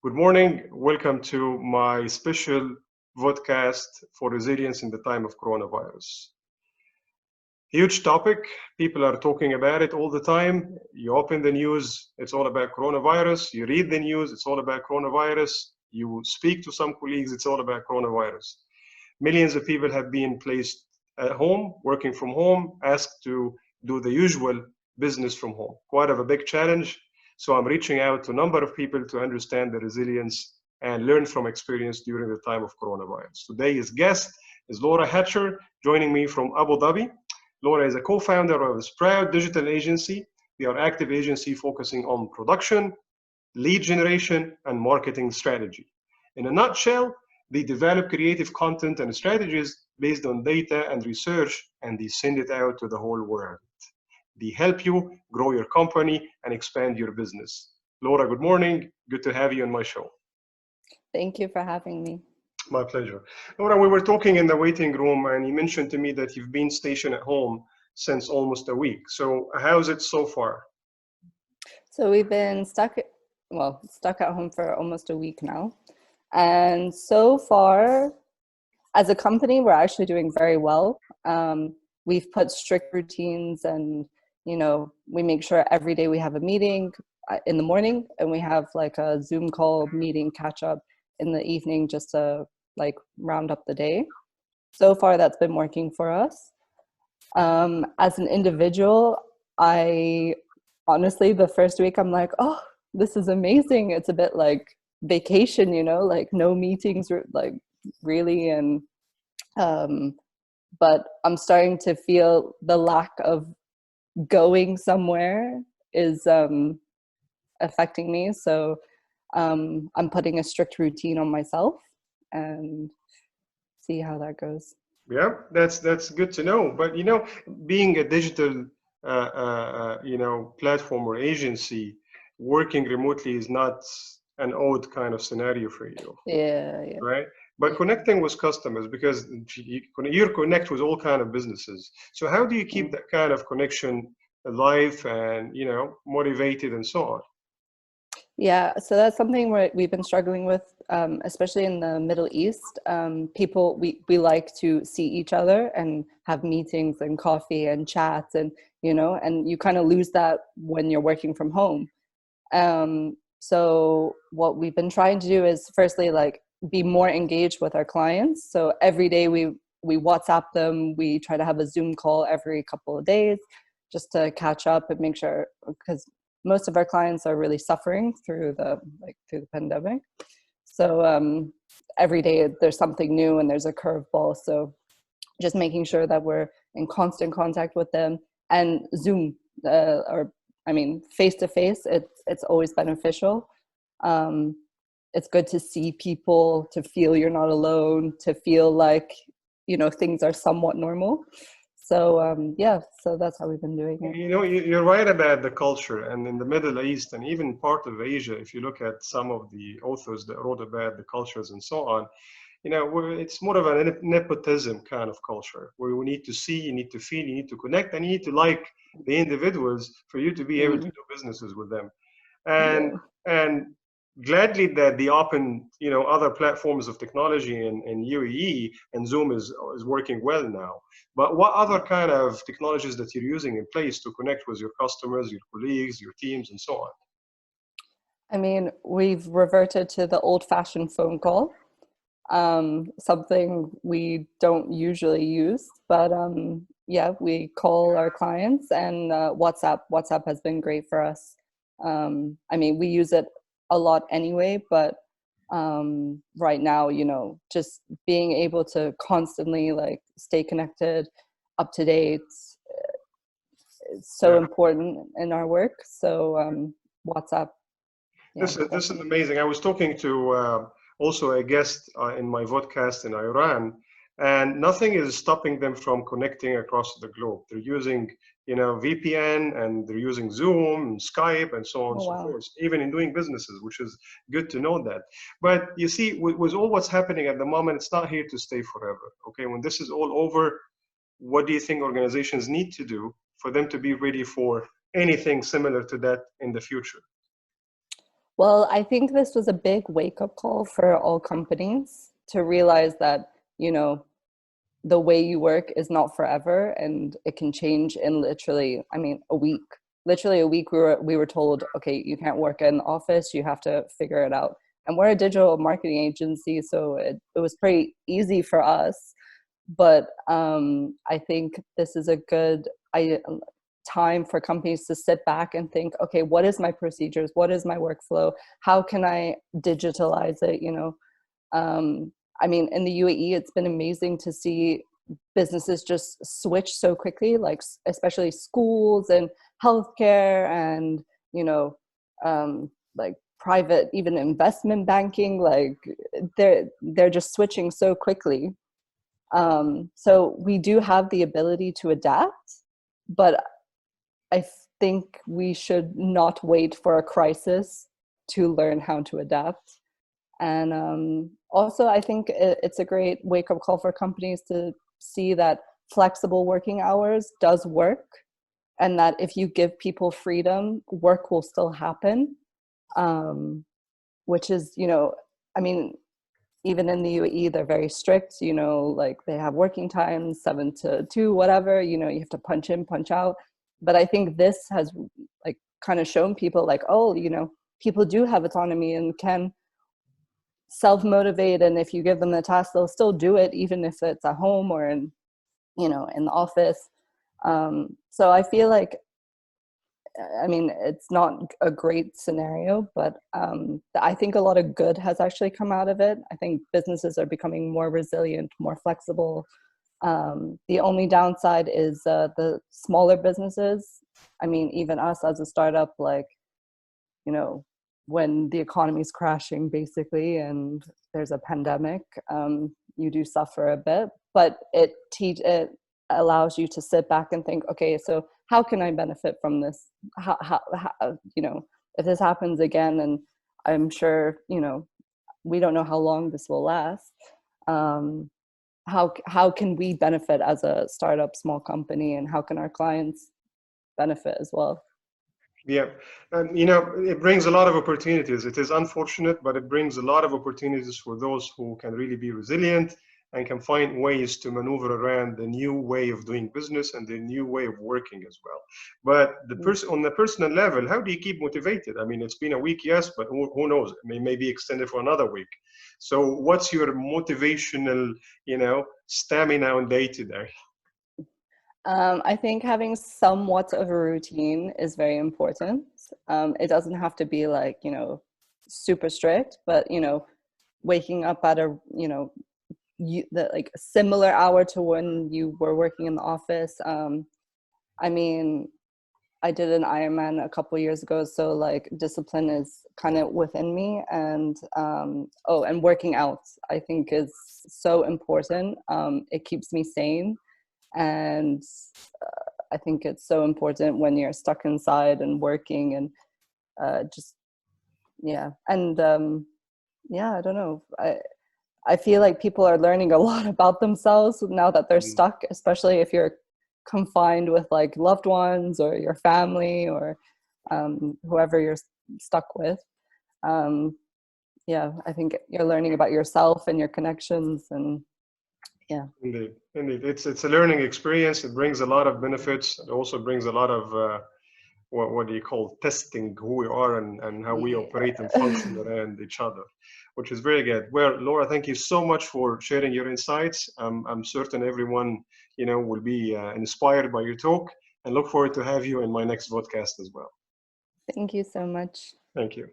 Good morning. Welcome to my special vodcast for resilience in the time of coronavirus. Huge topic. People are talking about it all the time. You open the news, it's all about coronavirus. You read the news, it's all about coronavirus. You speak to some colleagues, it's all about coronavirus. Millions of people have been placed at home, working from home, asked to do the usual business from home. Quite of a big challenge. So I'm reaching out to a number of people to understand the resilience and learn from experience during the time of coronavirus. Today's guest is Laura Hatcher, joining me from Abu Dhabi. Laura is a co-founder of a Sprout digital agency. We are an active agency focusing on production, lead generation, and marketing strategy. In a nutshell, they develop creative content and strategies based on data and research, and they send it out to the whole world. They help you grow your company and expand your business. Laura, good morning. Good to have you on my show. Thank you for having me. My pleasure. Laura, we were talking in the waiting room and you mentioned to me that you've been stationed at home since almost a week. So how's it so far? So we've been stuck at home for almost a week now. And so far, as a company, we're actually doing very well. We've put strict routines and, we make sure every day we have a meeting in the morning and we have like a Zoom call meeting catch up in the evening just to round up the day. So far, that's been working for us. As an individual, honestly, the first week I'm like, oh, this is amazing. It's a bit like vacation, no meetings, really. And, but I'm starting to feel the lack of going somewhere is affecting me. So I'm putting a strict routine on myself and see how that goes. Yeah, that's good to know. But being a digital platform or agency, working remotely is not an odd kind of scenario for you. Yeah. Right. But connecting with customers, because you connect with all kind of businesses. So how do you keep that kind of connection alive and motivated and so on? Yeah, so that's something we've been struggling with, especially in the Middle East. People, we like to see each other and have meetings and coffee and chats and, and you kind of lose that when you're working from home. So what we've been trying to do is firstly, be more engaged with our clients. So every day we WhatsApp them, we try to have a Zoom call every couple of days just to catch up and make sure, because most of our clients are really suffering through the pandemic. So every day there's something new and there's a curveball. So just making sure that we're in constant contact with them. And Zoom, face to face, it's always beneficial. It's good to see people, to feel you're not alone, to feel like things are somewhat normal. So so that's how we've been doing it. You're right about the culture, and in the Middle East and even part of Asia, if you look at some of the authors that wrote about the cultures and so on, it's more of a nepotism kind of culture where we need to see, you need to feel, you need to connect, and you need to like the individuals for you to be able to do businesses with them. And gladly that they open other platforms of technology in UAE, and Zoom is working well now. But what other kind of technologies that you're using in place to connect with your customers, your colleagues, your teams, and so on? We've reverted to the old-fashioned phone call, something we don't usually use, but we call our clients, and WhatsApp has been great for us. We use it a lot anyway, but right now, just being able to constantly stay connected, up to date, is so important in our work. So WhatsApp. This is amazing. I was talking to also a guest in my podcast in Iran, and nothing is stopping them from connecting across the globe. They're using VPN, and they're using Zoom and Skype and so on and so forth, even in doing businesses, which is good to know that. But you see, with all what's happening at the moment, it's not here to stay forever. Okay, when this is all over, what do you think organizations need to do for them to be ready for anything similar to that in the future? Well, I think this was a big wake-up call for all companies to realize that, you know, the way you work is not forever and it can change in literally, I mean, a week. Literally a week we were told, okay, you can't work in the office, you have to figure it out. And we're a digital marketing agency, so it was pretty easy for us. But I think this is a good time for companies to sit back and think, okay, what is my procedures? What is my workflow? How can I digitalize it? You know, I mean, in the UAE, it's been amazing to see businesses just switch so quickly, like especially schools and healthcare and, you know, like private, even investment banking, like they're just switching so quickly. So we do have the ability to adapt, but I think we should not wait for a crisis to learn how to adapt. And also, I think it's a great wake-up call for companies to see that flexible working hours does work, and that if you give people freedom, work will still happen, which is, you know, I mean, even in the UAE, they're very strict, you know, like they have working times, 7 to 2, whatever, you know, you have to punch in, punch out. But I think this has like kind of shown people like, oh, you know, people do have autonomy and can self-motivate, and if you give them the task, they'll still do it, even if it's at home or in, you know, in the office. So I feel like, I mean, it's not a great scenario, but I think a lot of good has actually come out of it. I think businesses are becoming more resilient, more flexible. The only downside is the smaller businesses. I mean, even us as a startup, like, you know, when the economy is crashing basically and there's a pandemic, you do suffer a bit, but it allows you to sit back and think, okay, so how can I benefit from this? How you know, if this happens again, and I'm sure, you know, we don't know how long this will last. How can we benefit as a startup, small company, and how can our clients benefit as well? Yeah, and you know, it brings a lot of opportunities. It is unfortunate, but it brings a lot of opportunities for those who can really be resilient and can find ways to maneuver around the new way of doing business and the new way of working as well. But the person on the personal level, how do you keep motivated? I mean, it's been a week, yes, but who knows? It may be extended for another week. So, what's your motivational, you know, stamina on day to day? I think having somewhat of a routine is very important. It doesn't have to be like, you know, super strict, but, you know, waking up at a, you know, like a similar hour to when you were working in the office. I mean, I did an Ironman a couple years ago, so like discipline is kind of within me, and and working out I think is so important. It keeps me sane, and I think it's so important when you're stuck inside and working and just yeah. And yeah, I don't know. I feel like people are learning a lot about themselves now that they're stuck, especially if you're confined with like loved ones or your family or whoever you're stuck with. Um, yeah, I think you're learning about yourself and your connections, and yeah. Indeed, indeed. It's a learning experience. It brings a lot of benefits. It also brings a lot of what do you call testing who we are and how we operate and function Yeah. around each other, which is very good. Well, Laura, thank you so much for sharing your insights. I'm certain everyone, you know, will be inspired by your talk, and look forward to have you in my next podcast as well. Thank you so much. Thank you.